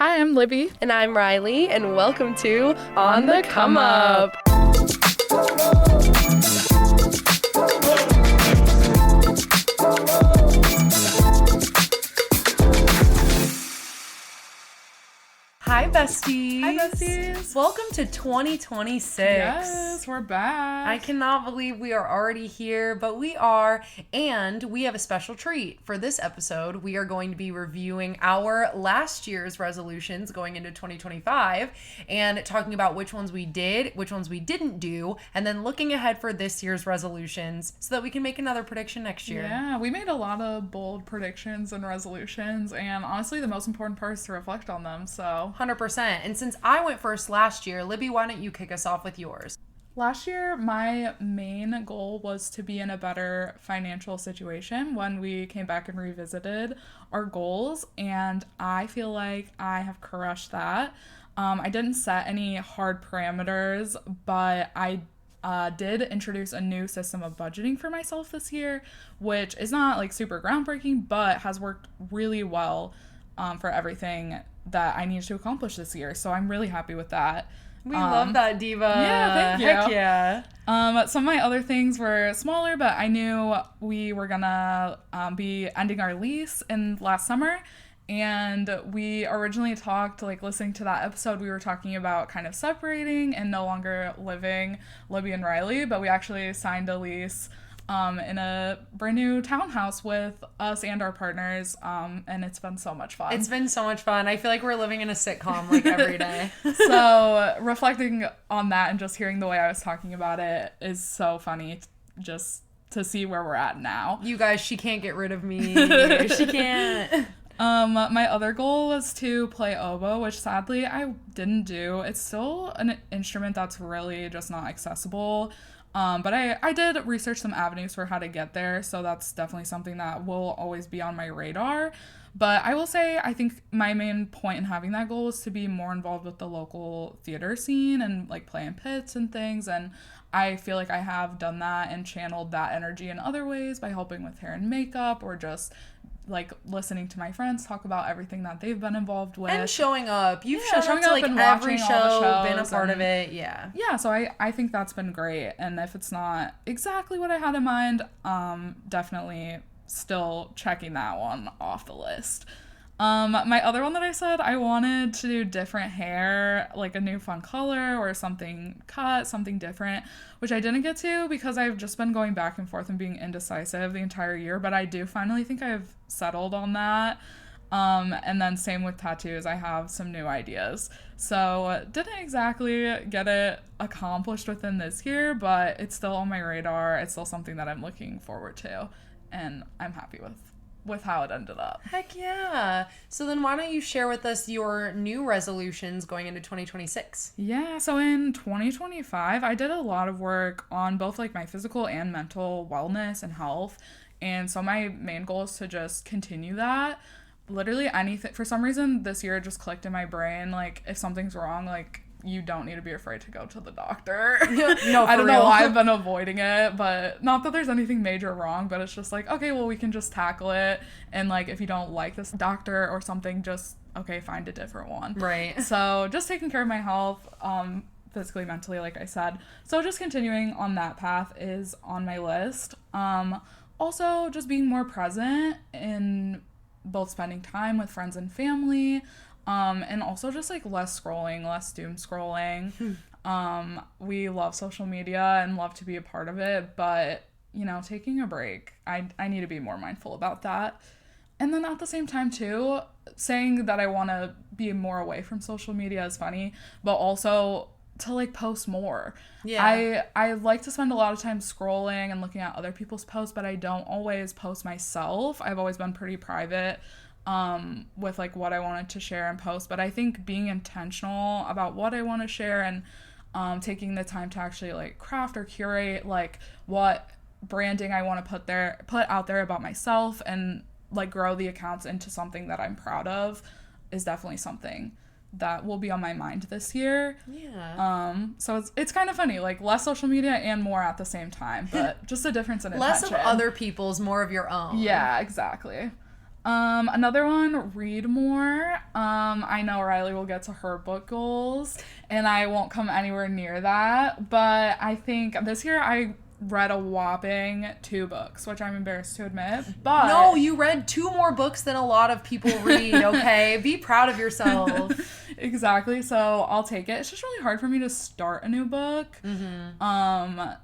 Hi, I'm Libby. And I'm Riley, and welcome to On the Come Up. Hi, besties. Hi, besties. Welcome to 2026. Yes, we're back. I cannot believe we are already here, but we are, and we have a special treat. For this episode, we are going to be reviewing our last year's resolutions going into 2025 and talking about which ones we did, which ones we didn't do, and then looking ahead for this year's resolutions so that we can make another prediction next year. Yeah, we made a lot of bold predictions and resolutions, and honestly, the most important part is to reflect on them, so... 100%. And since I went first last year, Libby, why don't you kick us off with yours? Last year, my main goal was to be in a better financial situation when we came back and revisited our goals, and I feel like I have crushed that. I didn't set any hard parameters, but I did introduce a new system of budgeting for myself this year, which is not like super groundbreaking, but has worked really well for everything that I needed to accomplish this year. So I'm really happy with that. We love that, Diva. Yeah, thank you. Heck yeah. Some of my other things were smaller, but I knew we were gonna be ending our lease in last summer. And we originally talked, like listening to that episode, we were talking about kind of separating and no longer living Libby and Riley, but we actually signed a lease in a brand new townhouse with us and our partners, and it's been so much fun. It's been so much fun. I feel like we're living in a sitcom like every day. So reflecting on that and just hearing the way I was talking about it is so funny just to see where we're at now. You guys, she can't get rid of me. She can't. My other goal was to play oboe, which sadly I didn't do. It's still an instrument that's really just not accessible. But I did research some avenues for how to get there, so that's definitely something that will always be on my radar. But I will say, I think my main point in having that goal was to be more involved with the local theater scene and like play in pits and things, and I feel like I have done that and channeled that energy in other ways by helping with hair and makeup or just like listening to my friends talk about everything that they've been involved with. And showing up. You've shown up to like and every watching show, all the shows, been a part of it. Yeah. Yeah, so I think that's been great. And if it's not exactly what I had in mind, definitely still checking that one off the list. My other one that I said, I wanted to do different hair, like a new fun color or something cut, something different, which I didn't get to because I've just been going back and forth and being indecisive the entire year, but I do finally think I've settled on that. And then same with tattoos, I have some new ideas. So didn't exactly get it accomplished within this year, but it's still on my radar. It's still something that I'm looking forward to, and I'm happy with how it ended up. Heck yeah. So then why don't you share with us your new resolutions going into 2026? Yeah, so in 2025, I did a lot of work on both like my physical and mental wellness and health. And so my main goal is to just continue that. Literally anything. For some reason, this year it just clicked in my brain. Like, if something's wrong, like, you don't need to be afraid to go to the doctor. No, I don't know real. why I've been avoiding it, but not that there's anything major wrong, but it's just like, okay, well, we can just tackle it. And like, if you don't like this doctor or something, just, okay, find a different one. Right. So just taking care of my health, physically, mentally, like I said. So just continuing on that path is on my list. Also just being more present in both spending time with friends and family, and also just like less scrolling, less doom scrolling. We love social media and love to be a part of it, but you know, taking a break, I need to be more mindful about that. And then at the same time too, saying that I want to be more away from social media is funny, but also to like post more. Yeah. I like to spend a lot of time scrolling and looking at other people's posts, but I don't always post myself. I've always been pretty private with like what I wanted to share and post, but I think being intentional about what I want to share and taking the time to actually like craft or curate like what branding I want to put out there about myself and like grow the accounts into something that I'm proud of is definitely something that will be on my mind this year. Yeah. So it's kind of funny, like less social media and more at the same time, but just a difference in less attention. of other people's, more of your own. Yeah, exactly. Another one, read more. I know Riley will get to her book goals, and I won't come anywhere near that. But I think this year I read a whopping 2 books, which I'm embarrassed to admit. But No, you read 2 more books than a lot of people read, okay? Be proud of yourself. Exactly. So I'll take it. It's just really hard for me to start a new book.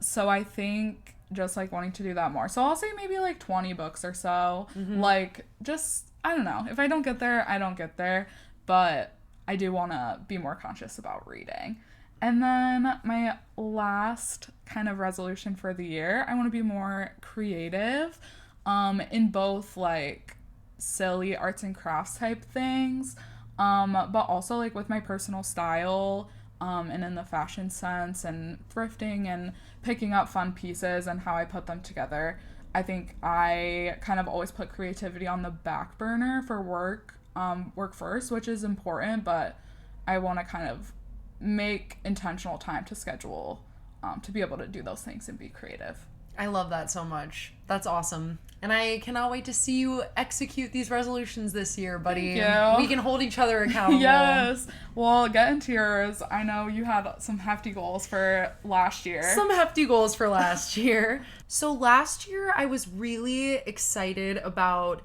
So I think just like wanting to do that more. So I'll say maybe like 20 books or so. Like just, I don't know. If I don't get there, I don't get there. But I do want to be more conscious about reading. And then my last kind of resolution for the year, I want to be more creative in both like silly arts and crafts type things, but also like with my personal style, and in the fashion sense and thrifting and picking up fun pieces and how I put them together. I think I kind of always put creativity on the back burner for work first, which is important, but I want to kind of make intentional time to schedule to be able to do those things and be creative. I love that so much. That's awesome. And I cannot wait to see you execute these resolutions this year, buddy. Thank you. We can hold each other accountable. Yes. Well, get into yours. I know you had some hefty goals for last year. Some hefty goals for last year. So last year, I was really excited about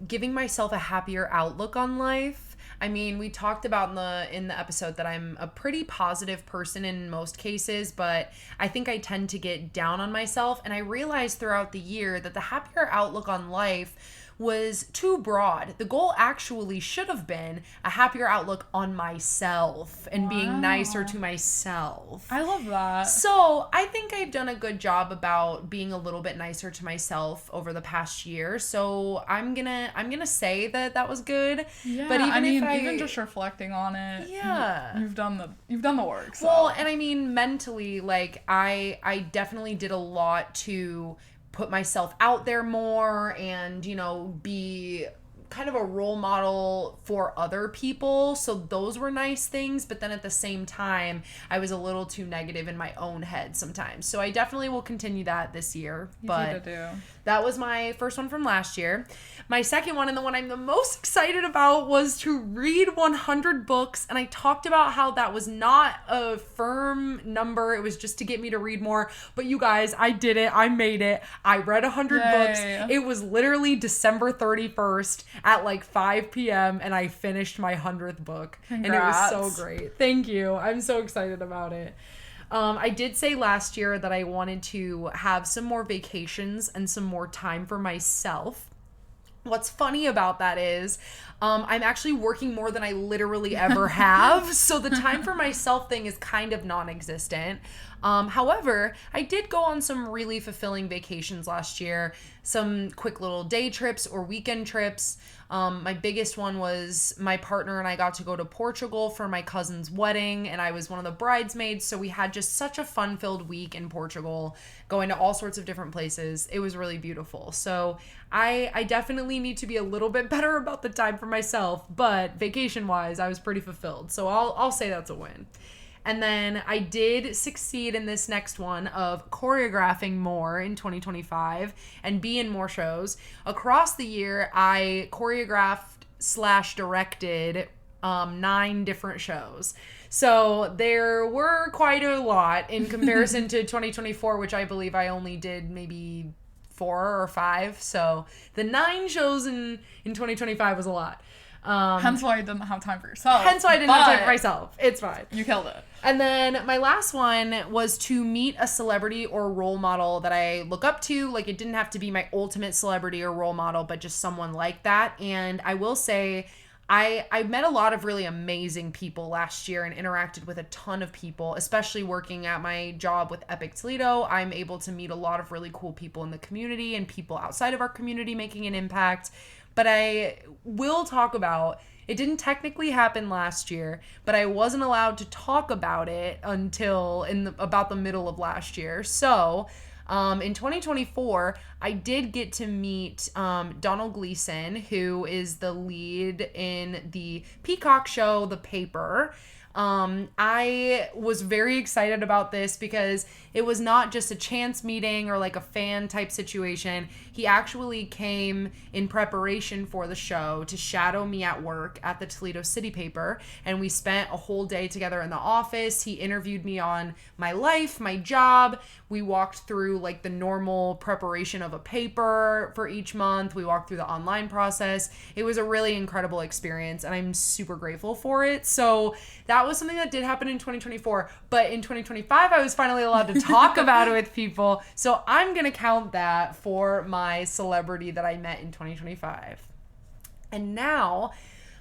giving myself a happier outlook on life. I mean, we talked about in the episode that I'm a pretty positive person in most cases, but I think I tend to get down on myself. And I realized throughout the year that the happier outlook on life was too broad. The goal actually should have been a happier outlook on myself and being nicer to myself. I love that. So I think I've done a good job about being a little bit nicer to myself over the past year. So I'm gonna say that was good. Yeah, but even just reflecting on it, yeah, you've done the work. So. Well, and I mean mentally, like I definitely did a lot to put myself out there more and, you know, be kind of a role model for other people. So those were nice things. But then at the same time, I was a little too negative in my own head sometimes. So I definitely will continue that this year. But that was my first one from last year. My second one, and the one I'm the most excited about, was to read 100 books. And I talked about how that was not a firm number. It was just to get me to read more. But you guys, I did it. I made it. I read 100 books. It was literally December 31st at like 5 p.m. and I finished my 100th book. Congrats. And it was so great. Thank you. I'm so excited about it. I did say last year that I wanted to have some more vacations and some more time for myself. What's funny about that is I'm actually working more than I literally ever have. So the time for myself thing is kind of non-existent. However, I did go on some really fulfilling vacations last year, some quick little day trips or weekend trips. My biggest one was my partner and I got to go to Portugal for my cousin's wedding, and I was one of the bridesmaids. So we had just such a fun-filled week in Portugal, going to all sorts of different places. It was really beautiful. So I definitely need to be a little bit better about the time for myself, but vacation-wise, I was pretty fulfilled. So I'll say that's a win. And then I did succeed in this next one of choreographing more in 2025 and be in more shows. Across the year, I choreographed/directed 9 different shows. So there were quite a lot in comparison to 2024, which I believe I only did maybe 4 or 5. So the 9 shows in 2025 was a lot. Hence why I didn't have time for yourself. Hence why I didn't have time for myself. It's fine. You killed it. And then my last one was to meet a celebrity or role model that I look up to. Like, it didn't have to be my ultimate celebrity or role model, but just someone like that. And I will say, I met a lot of really amazing people last year and interacted with a ton of people, especially working at my job with Epic Toledo. I'm able to meet a lot of really cool people in the community and people outside of our community making an impact. But I will talk about, it didn't technically happen last year, but I wasn't allowed to talk about it until about the middle of last year. So in 2024, I did get to meet Donald Gleason, who is the lead in the Peacock show, The Paper. I was very excited about this because it was not just a chance meeting or like a fan type situation. He actually came in preparation for the show to shadow me at work at the Toledo City paper, and we spent a whole day together in the office. He interviewed me on my life, my job. We walked through like the normal preparation of a paper for each month. We walked through the online process. It was a really incredible experience, and I'm super grateful for it. So that was something that did happen in 2024, but in 2025 I was finally allowed to talk about it with people. So I'm going to count that for my celebrity that I met in 2025. And now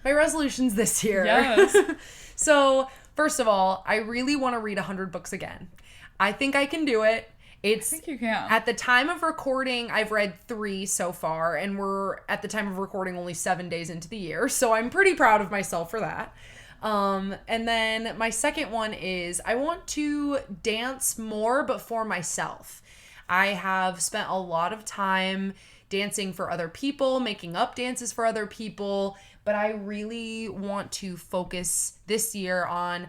my resolutions this year. Yes. So first of all, I really want to read 100 books again. I think I can do it. I think you can. At the time of recording, I've read 3 so far, and we're at the time of recording only 7 days into the year. So I'm pretty proud of myself for that. And then my second one is I want to dance more, but for myself. I have spent a lot of time dancing for other people, making up dances for other people, but I really want to focus this year on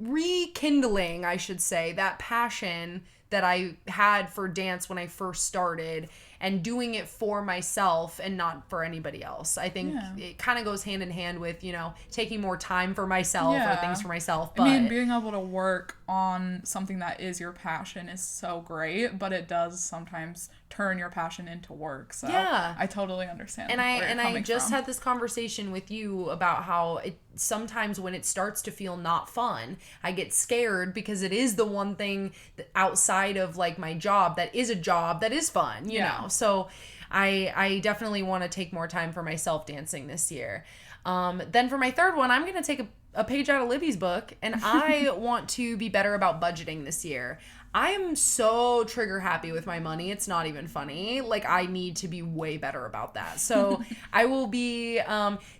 rekindling, I should say, that passion that I had for dance when I first started, and doing it for myself and not for anybody else. I think it kind of goes hand in hand with, taking more time for myself or things for myself. But I mean, being able to work on something that is your passion is so great, but it does sometimes turn your passion into work. So I totally understand. And I just had this conversation with you about how sometimes when it starts to feel not fun, I get scared because it is the one thing outside of like my job that is a job that is fun, you know. So I definitely want to take more time for myself dancing this year. Then for my third one, I'm going to take a page out of Libby's book, and I want to be better about budgeting this year. I am so trigger happy with my money. It's not even funny. Like, I need to be way better about that. So I will be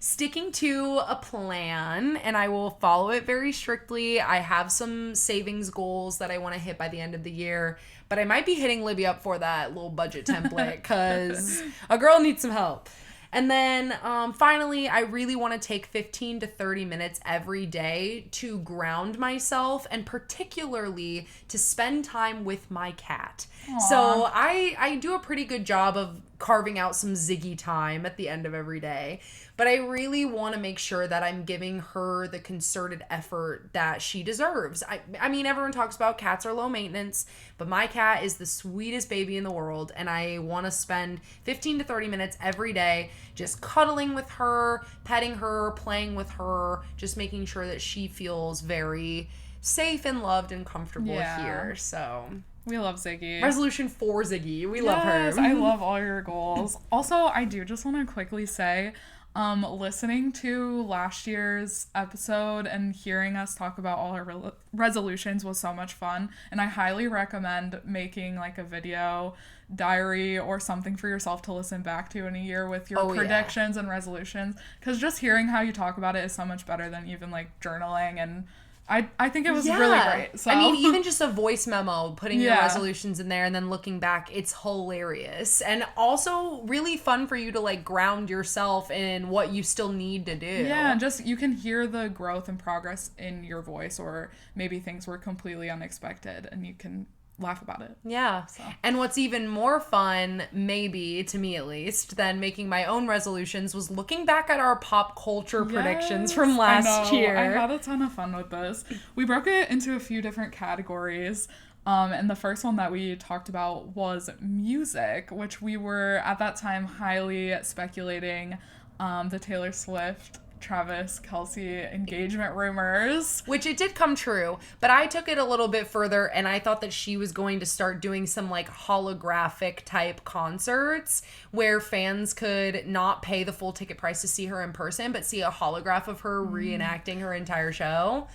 sticking to a plan, and I will follow it very strictly. I have some savings goals that I want to hit by the end of the year, but I might be hitting Libby up for that little budget template because a girl needs some help. And then finally, I really want to take 15 to 30 minutes every day to ground myself, and particularly to spend time with my cat. Aww. So I do a pretty good job of carving out some Ziggy time at the end of every day. But I really want to make sure that I'm giving her the concerted effort that she deserves. I mean, everyone talks about cats are low maintenance, but my cat is the sweetest baby in the world, and I want to spend 15 to 30 minutes every day just cuddling with her, petting her, playing with her, just making sure that she feels very safe and loved and comfortable here. So we love Ziggy. Resolution for Ziggy. We love her. I love all your goals. Also, I do just want to quickly say, listening to last year's episode and hearing us talk about all our resolutions was so much fun, and I highly recommend making like a video diary or something for yourself to listen back to in a year with your predictions and resolutions, because just hearing how you talk about it is so much better than even like journaling, and I think it was really great. So. I mean, even just a voice memo, putting your resolutions in there and then looking back, it's hilarious. And also really fun for you to like ground yourself in what you still need to do. Yeah, just you can hear the growth and progress in your voice, or maybe things were completely unexpected and you can laugh about it. Yeah. So. And what's even more fun, maybe to me at least, than making my own resolutions was looking back at our pop culture predictions from last year. I had a ton of fun with this. We broke it into a few different categories. And the first one that we talked about was music, which we were at that time highly speculating the Taylor Swift Travis Kelce engagement rumors. Which it did come true, but I took it a little bit further, and I thought that she was going to start doing some like holographic type concerts where fans could not pay the full ticket price to see her in person, but see a holograph of her reenacting her entire show.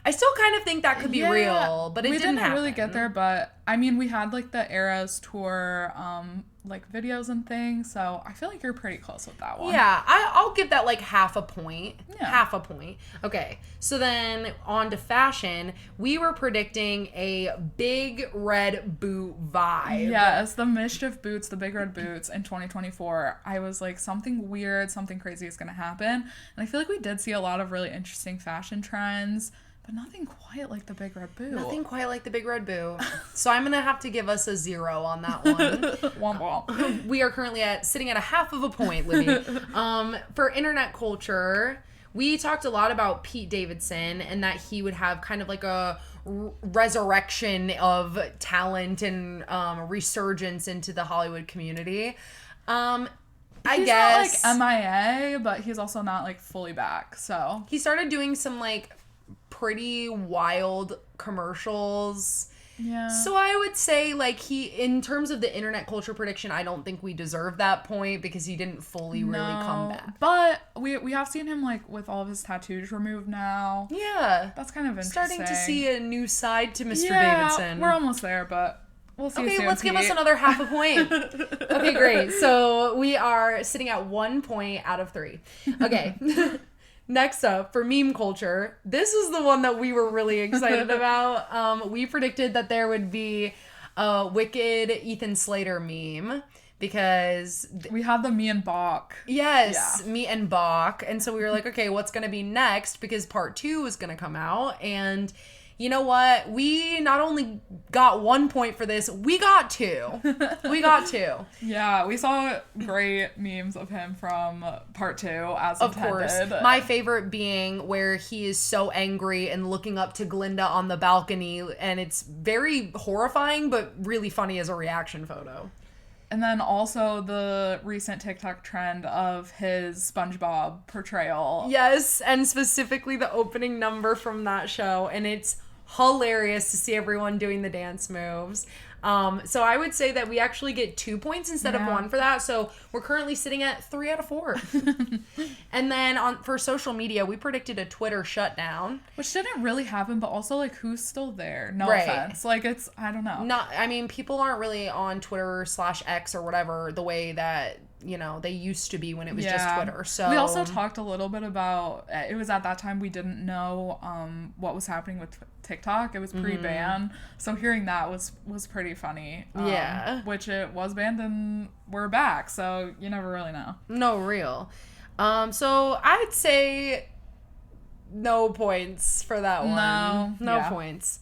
I still kind of think that could be real, but it didn't happen. Really get there, but I mean, we had like the Eras tour like videos and things. So I feel like you're pretty close with that one. Yeah, I'll give that like half a point. Yeah. Half a point. Okay, so then on to fashion. We were predicting a big red boot vibe. Yes, the mischief boots, the big red boots in 2024. I was like, something weird, something crazy is going to happen. And I feel like we did see a lot of really interesting fashion trends, but nothing quite like the big red boot. Nothing quite like the big red boot. So I'm going to have to give us a 0 on that one. Womp womp. We are currently sitting at a half of a point, Libby. For internet culture, we talked a lot about Pete Davidson and that he would have kind of like a resurrection of talent and resurgence into the Hollywood community. I guess he's not like MIA, but he's also not like fully back. So he started doing some like pretty wild commercials. yeah. So I would say like in terms of the internet culture prediction, I don't think we deserve that point because he didn't fully really come back. But we have seen him like with all of his tattoos removed now. Yeah. That's kind of interesting. Starting to see a new side to Mr. Yeah, Davidson. we're almost there, but we'll see. Okay, soon, let's give Pete. us another half a point. Okay, great. So we are sitting at 1 point out of 3. Okay. Next up, for meme culture, this is the one that we were really excited about. We predicted that there would be a wicked Ethan Slater meme because... We had the me and Bach. Yes, Yeah. me and Bach. And so we were like, okay, what's going to be next? Because part 2 is going to come out. And you know what? We not only got 1 point for this, we got 2. We got 2. Yeah, we saw great memes of him from part 2 as Of intended. course. My favorite being where he is so angry and looking up to Glinda on the balcony. And it's very horrifying, but really funny as a reaction photo. And then also the recent TikTok trend of his SpongeBob portrayal. Yes, and specifically the opening number from that show. And it's hilarious to see everyone doing the dance moves. So I would say that we actually get 2 points instead of 1 for that. So we're currently sitting at 3 out of 4. And then for social media, we predicted a Twitter shutdown. Which didn't really happen, but also, like, who's still there? No Right. offense. Like, it's, I don't know. People aren't really on Twitter/X or whatever the way that, they used to be when it was just Twitter. So we also talked a little bit about, it was at that time we didn't know what was happening with TikTok. It was pre-ban. So hearing that was pretty funny. Yeah. Which it was banned and we're back. So you never really know. No, real. So I'd say no points for that one. No points.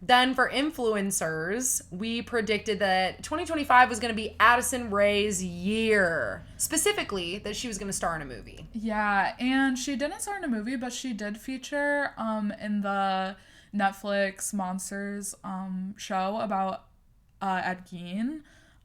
Then for influencers, we predicted that 2025 was going to be Addison Rae's year. Specifically, that she was going to star in a movie. Yeah, and she didn't star in a movie, but she did feature in the Netflix Monsters show about Ed Gein.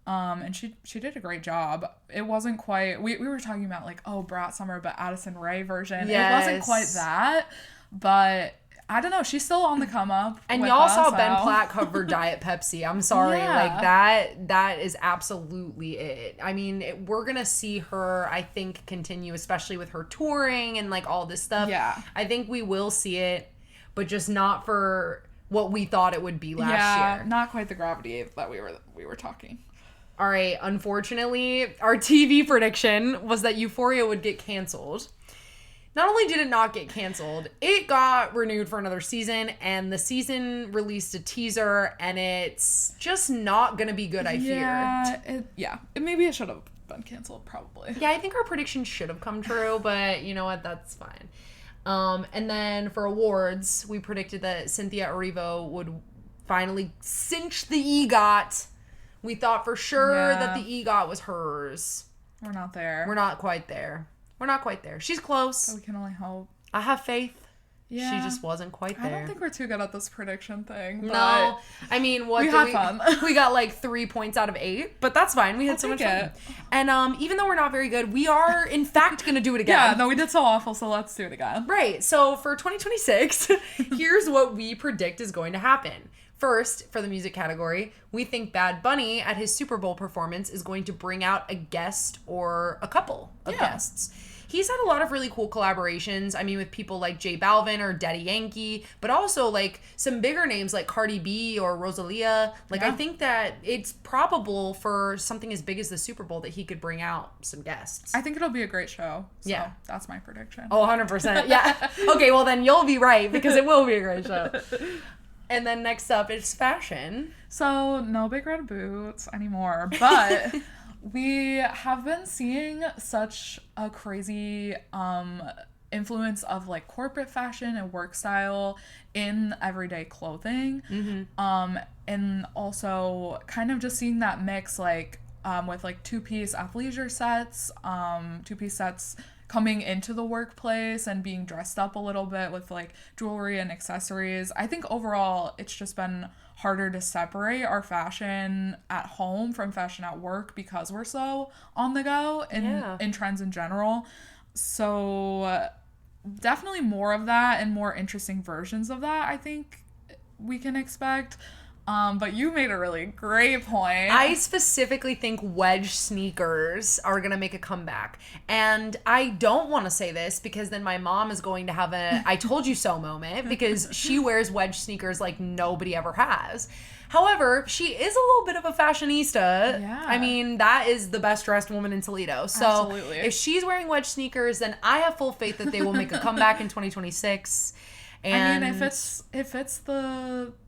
And she did a great job. It wasn't quite... We were talking about, like, Brat Summer, but Addison Rae version. Yes. It wasn't quite that, but... I don't know. She's still on the come up. And with y'all us, saw so. Ben Platt cover Diet Pepsi. I'm sorry. Yeah. Like that is absolutely it. I mean, we're going to see her, I think, continue, especially with her touring and like all this stuff. Yeah. I think we will see it, but just not for what we thought it would be last year. Not quite the gravity that we were talking. All right. Unfortunately, our TV prediction was that Euphoria would get canceled. Not only did it not get canceled, it got renewed for another season, and the season released a teaser, and it's just not going to be good, I fear. Maybe it should have been canceled, probably. Yeah, I think our prediction should have come true, but you know what? That's fine. And then for awards, we predicted that Cynthia Erivo would finally cinch the EGOT. We thought for sure that the EGOT was hers. We're not there. We're not quite there. We're not quite there. She's close. But we can only hope. I have faith. Yeah. She just wasn't quite there. I don't think we're too good at this prediction thing. But no. I mean, we had fun. We got like 3 points out of 8, but that's fine. We had so much fun. And even though we're not very good, we are in fact going to do it again. Yeah, no, we did so awful, so let's do it again. Right. So for 2026, here's what we predict is going to happen. First, for the music category, we think Bad Bunny at his Super Bowl performance is going to bring out a guest or a couple of guests. he's had a lot of really cool collaborations. I mean, with people like J Balvin or Daddy Yankee, but also like some bigger names like Cardi B or Rosalia. Like, I think that it's probable for something as big as the Super Bowl that he could bring out some guests. I think it'll be a great show. So yeah. That's my prediction. Oh, 100%. Yeah. Okay, well then you'll be right because it will be a great show. And then next up is fashion. So no big red boots anymore, but we have been seeing such a crazy influence of like corporate fashion and work style in everyday clothing. And also kind of just seeing that mix like with like two-piece athleisure sets, two-piece sets coming into the workplace and being dressed up a little bit with like jewelry and accessories. I think overall it's just been harder to separate our fashion at home from fashion at work because we're so on the go in trends in general. So definitely more of that and more interesting versions of that I think we can expect. But you made a really great point. I specifically think wedge sneakers are going to make a comeback. And I don't want to say this because then my mom is going to have a I told you so moment because she wears wedge sneakers like nobody ever has. However, she is a little bit of a fashionista. Yeah. I mean, that is the best dressed woman in Toledo. So absolutely. If she's wearing wedge sneakers, then I have full faith that they will make a comeback in 2026. And I mean, if it's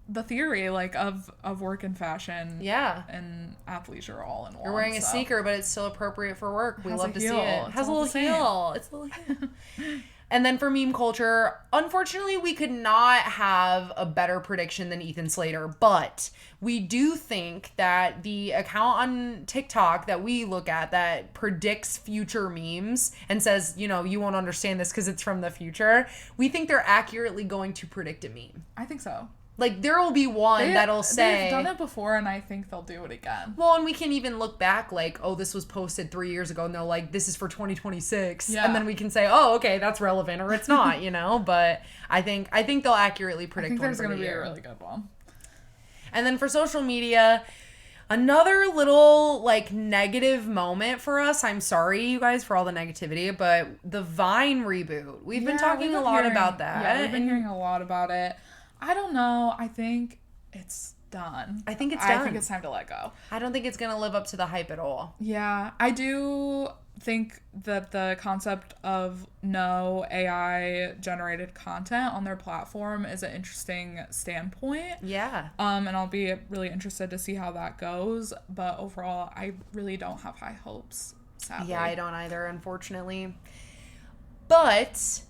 the theory like of work and fashion, and athleisure all in one. You're wearing a sneaker, but it's still appropriate for work. We love to see it. It has a little heel. It's a little heel. And then for meme culture, unfortunately, we could not have a better prediction than Ethan Slater, but we do think that the account on TikTok that we look at that predicts future memes and says, you know, you won't understand this because it's from the future, we think they're accurately going to predict a meme. I think so. Like, there will be one that'll say... They've done it before, and I think they'll do it again. Well, and we can even look back, like, oh, this was posted 3 years ago, and they're like, this is for 2026. Yeah. And then we can say, oh, okay, that's relevant, or it's not, you know? But I think they'll accurately predict one. I think there's going to be a really good one. And then for social media... Another little, like, negative moment for us. I'm sorry, you guys, for all the negativity, but the Vine reboot. We've been talking a lot about that. Yeah, we've been hearing a lot about it. I don't know. I think it's done. I think it's done. I think it's time to let go. I don't think it's going to live up to the hype at all. Yeah. I do think that the concept of no AI-generated content on their platform is an interesting standpoint. Yeah. And I'll be really interested to see how that goes. But overall, I really don't have high hopes, sadly. Yeah, I don't either, unfortunately. But...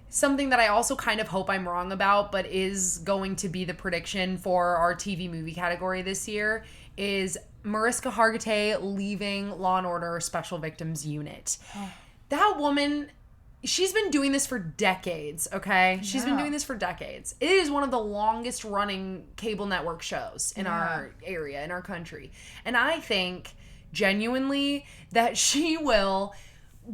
something that I also kind of hope I'm wrong about, but is going to be the prediction for our TV movie category this year, is Mariska Hargitay leaving Law & Order Special Victims Unit. That woman, she's been doing this for decades, okay? She's been doing this for decades. It is one of the longest running cable network shows in our area, in our country. And I think, genuinely, that she will...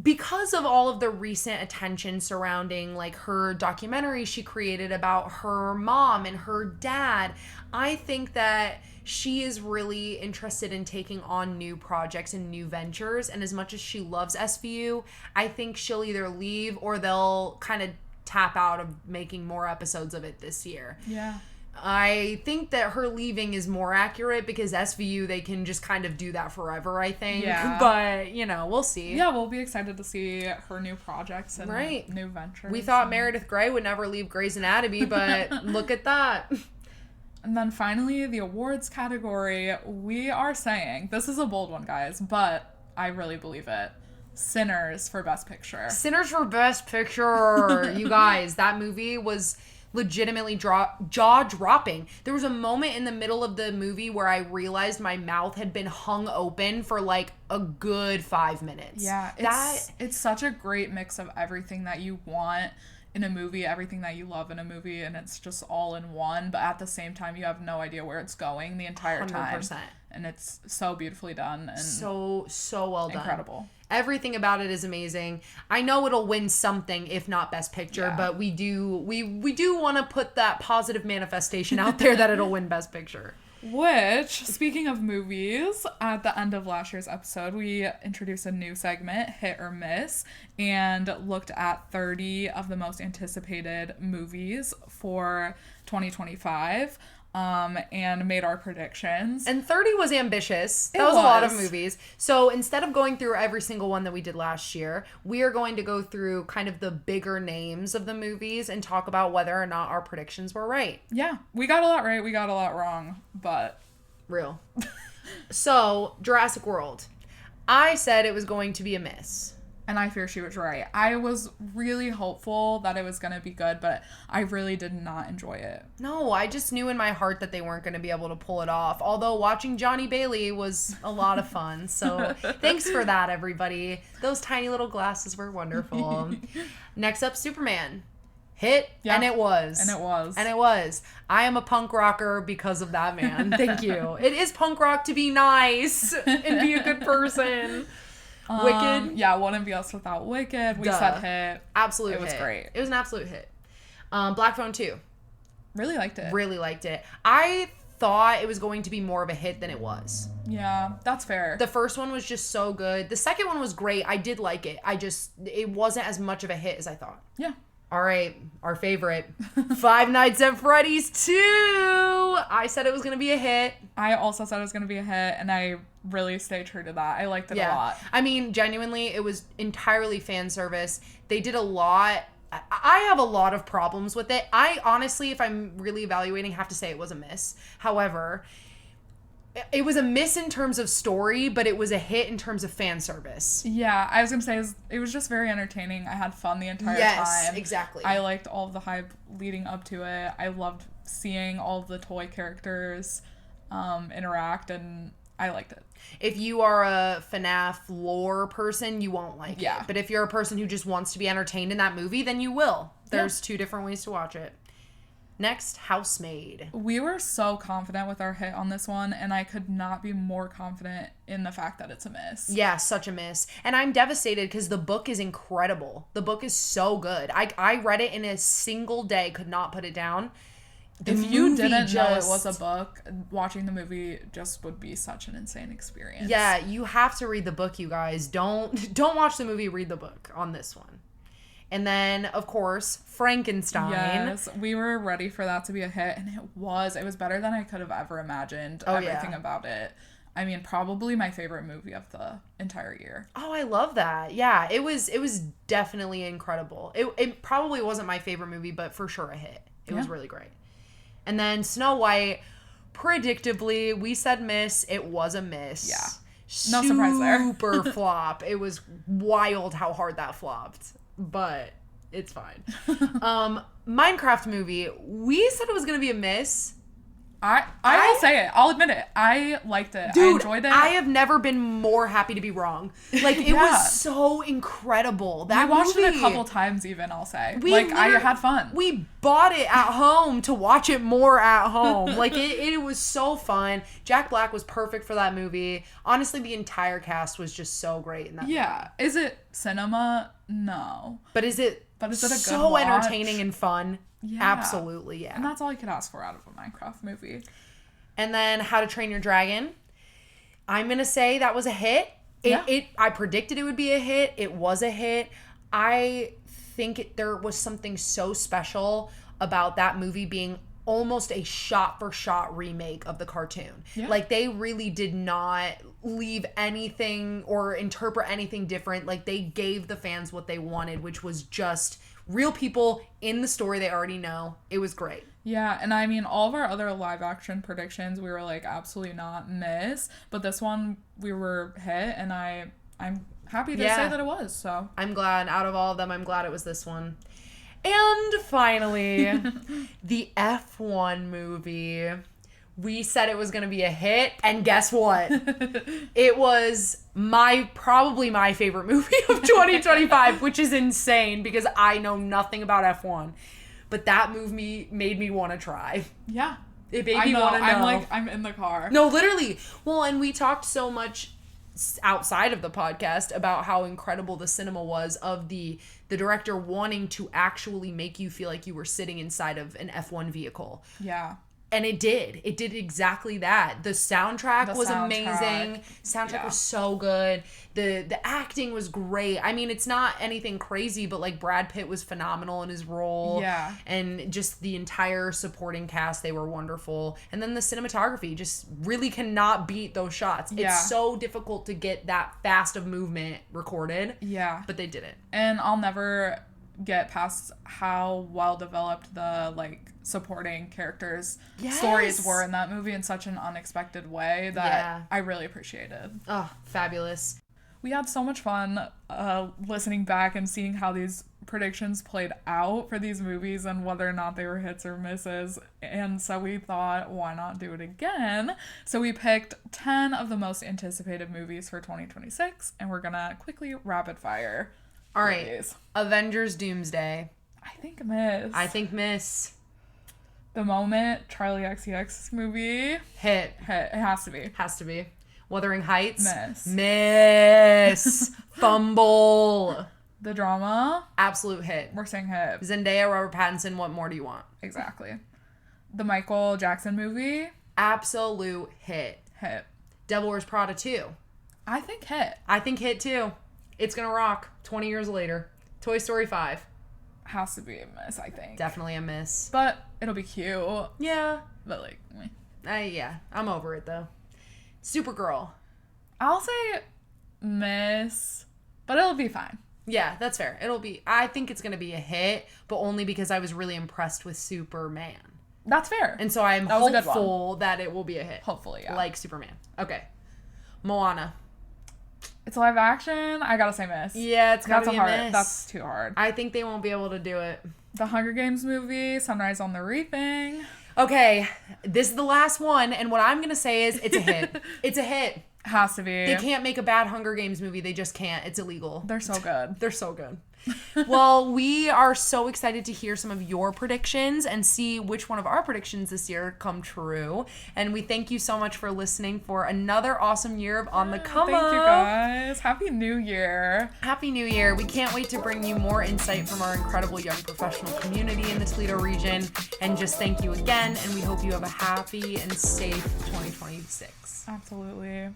because of all of the recent attention surrounding like her documentary she created about her mom and her dad, I think that she is really interested in taking on new projects and new ventures. And as much as she loves SVU, I think she'll either leave or they'll kind of tap out of making more episodes of it this year. Yeah. I think that her leaving is more accurate because SVU, they can just kind of do that forever, I think. Yeah. But, you know, we'll see. Yeah, we'll be excited to see her new projects and new ventures. We thought Meredith Grey would never leave Grey's Anatomy, but look at that. And then finally, the awards category, we are saying, this is a bold one, guys, but I really believe it. Sinners for Best Picture. Sinners for Best Picture. You guys, that movie was... legitimately jaw-dropping. There was a moment in the middle of the movie where I realized my mouth had been hung open for like a good 5 minutes. Yeah, it's such a great mix of everything that you want in a movie, everything that you love in a movie, and it's just all in one, but at the same time you have no idea where it's going the entire time. 100%. And it's so beautifully done and so well done. Incredible. Everything about it is amazing. I know it'll win something, if not Best Picture, but we do want to put that positive manifestation out there that it'll win Best Picture. Which, speaking of movies, at the end of last year's episode, we introduced a new segment, Hit or Miss, and looked at 30 of the most anticipated movies for 2025. And made our predictions. And 30 was ambitious. That was a lot of movies. So instead of going through every single one that we did last year, we are going to go through kind of the bigger names of the movies and talk about whether or not our predictions were right. Yeah, we got a lot right, we got a lot wrong, but... Real. So, Jurassic World. I said it was going to be a miss. And I fear she was right. I was really hopeful that it was going to be good, but I really did not enjoy it. No, I just knew in my heart that they weren't going to be able to pull it off. Although watching Johnny Bailey was a lot of fun. So thanks for that, everybody. Those tiny little glasses were wonderful. Next up, Superman. Hit, yeah. And it was. And it was. And it was. I am a punk rocker because of that man. Thank you. It is punk rock to be nice and be a good person. Wicked. Yeah, wouldn't be us without Wicked. We said hit. Absolute hit. It was great. It was an absolute hit. Black Phone 2. Really liked it. Really liked it. I thought it was going to be more of a hit than it was. Yeah, that's fair. The first one was just so good. The second one was great. I did like it. It wasn't as much of a hit as I thought. Yeah. All right, our favorite, Five Nights at Freddy's 2. I said it was going to be a hit. I also said it was going to be a hit, and I really stayed true to that. I liked it a lot. I mean, genuinely, it was entirely fan service. They did a lot. I have a lot of problems with it. I honestly, if I'm really evaluating, have to say it was a miss. However, it was a miss in terms of story, but it was a hit in terms of fan service. Yeah, I was going to say, it was just very entertaining. I had fun the entire time. Yes, exactly. I liked all of the hype leading up to it. I loved seeing all of the toy characters interact, and I liked it. If you are a FNAF lore person, you won't like it. But if you're a person who just wants to be entertained in that movie, then you will. There's two different ways to watch it. Next, Housemaid. We were so confident with our hit on this one, and I could not be more confident in the fact that it's a miss. Yeah, such a miss. And I'm devastated because the book is incredible. The book is so good. I read it in a single day, could not put it down. If you didn't know it was a book, watching the movie just would be such an insane experience. Yeah, you have to read the book, you guys. Don't watch the movie, read the book on this one. And then, of course, Frankenstein. Yes, we were ready for that to be a hit, and it was. It was better than I could have ever imagined. Everything about it. I mean, probably my favorite movie of the entire year. Oh, I love that. Yeah, it was definitely incredible. It probably wasn't my favorite movie, but for sure a hit. It was really great. And then Snow White, predictably, we said miss. It was a miss. Yeah. No surprise there. Super flop. It was wild how hard that flopped. But it's fine. Minecraft movie, we said it was going to be a miss. I will say it. I'll admit it. I liked it. Dude, I enjoyed it. I have never been more happy to be wrong. Like, it was so incredible. That we watched movie, it a couple times even, I'll say. I had fun. We bought it at home to watch it more at home. Like, it was so fun. Jack Black was perfect for that movie. Honestly, the entire cast was just so great in that movie. Is it cinema? No. But is it a good so watch? Entertaining and fun? Yeah. Absolutely, yeah. And that's all I could ask for out of a Minecraft movie. And then How to Train Your Dragon. I'm going to say that was a hit. I predicted it would be a hit. It was a hit. I think there was something so special about that movie being almost a shot-for-shot remake of the cartoon. Yeah. Like, they really did not leave anything or interpret anything different. Like, they gave the fans what they wanted, which was just real people in the story they already know. It was great. Yeah, and I mean, all of our other live action predictions, we were like, absolutely not miss. But this one, we were hit, and I'm happy to say that it was, so. I'm glad. Out of all of them, I'm glad it was this one. And finally, the F1 movie. We said it was going to be a hit, and guess what? It was probably my favorite movie of 2025, which is insane because I know nothing about F1. But that movie made me want to try. Yeah. It made me want to know. I'm in the car. No, literally. Well, and we talked so much outside of the podcast about how incredible the cinema was of the director wanting to actually make you feel like you were sitting inside of an F1 vehicle. Yeah. And it did exactly that. The soundtrack was amazing. Soundtrack Yeah. was so good. The acting was great. I mean, it's not anything crazy, but like Brad Pitt was phenomenal in his role. Yeah. And just the entire supporting cast, they were wonderful. And then the cinematography just really cannot beat those shots. Yeah. It's so difficult to get that fast of movement recorded. Yeah. But they did it. And I'll never get past how well developed the like supporting characters stories were in that movie in such an unexpected way that I really appreciated. Oh, fabulous. We had so much fun listening back and seeing how these predictions played out for these movies and whether or not they were hits or misses. And so we thought, why not do it again? So we picked 10 of the most anticipated movies for 2026, and we're gonna quickly rapid fire. All right. movies. Avengers Doomsday. I think Miss. I think Miss. The Moment, Charlie XCX movie. Hit. It has to be. Has to be. Wuthering Heights. Miss. Miss. Fumble. The Drama. Absolute hit. We're saying hit. Zendaya, Robert Pattinson, what more do you want? Exactly. The Michael Jackson movie. Absolute hit. Hit. Devil Wears Prada 2. I think hit. I think hit too. It's gonna rock 20 years later. Toy Story 5. Has to be a miss, I think. Definitely a miss. But it'll be cute. Yeah. But like, Yeah. I'm over it though. Supergirl. I'll say miss, but it'll be fine. Yeah, that's fair. I think it's gonna be a hit, but only because I was really impressed with Superman. That's fair. And so I'm hopeful that it will be a hit. Hopefully, yeah. Like Superman. Okay. Moana. It's live action. I gotta say miss. Yeah, it's gotta be a miss. That's too hard. I think they won't be able to do it. The Hunger Games movie, Sunrise on the Reaping. Okay, this is the last one, and what I'm gonna say is it's a hit. It's a hit. Has to be. They can't make a bad Hunger Games movie. They just can't. It's illegal. They're so good. They're so good. Well, we are so excited to hear some of your predictions and see which one of our predictions this year come true. And we thank you so much for listening for another awesome year of On the Come Up. Thank you guys. Happy New Year. Happy New Year. We can't wait to bring you more insight from our incredible young professional community in the Toledo region. And just thank you again. And we hope you have a happy and safe 2026. Absolutely.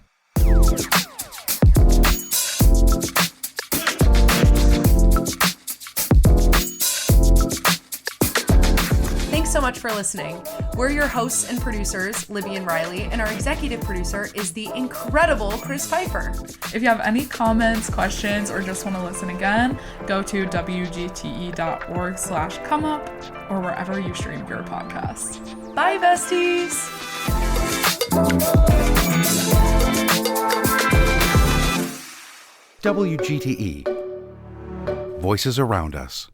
Thanks so much for listening. We're your hosts and producers, Libby and Riley, and our executive producer is the incredible Chris Pfeiffer. If you have any comments, questions, or just want to listen again, go to wgte.org/comeup or wherever you stream your podcast. Bye, besties! WGTE. Voices around us.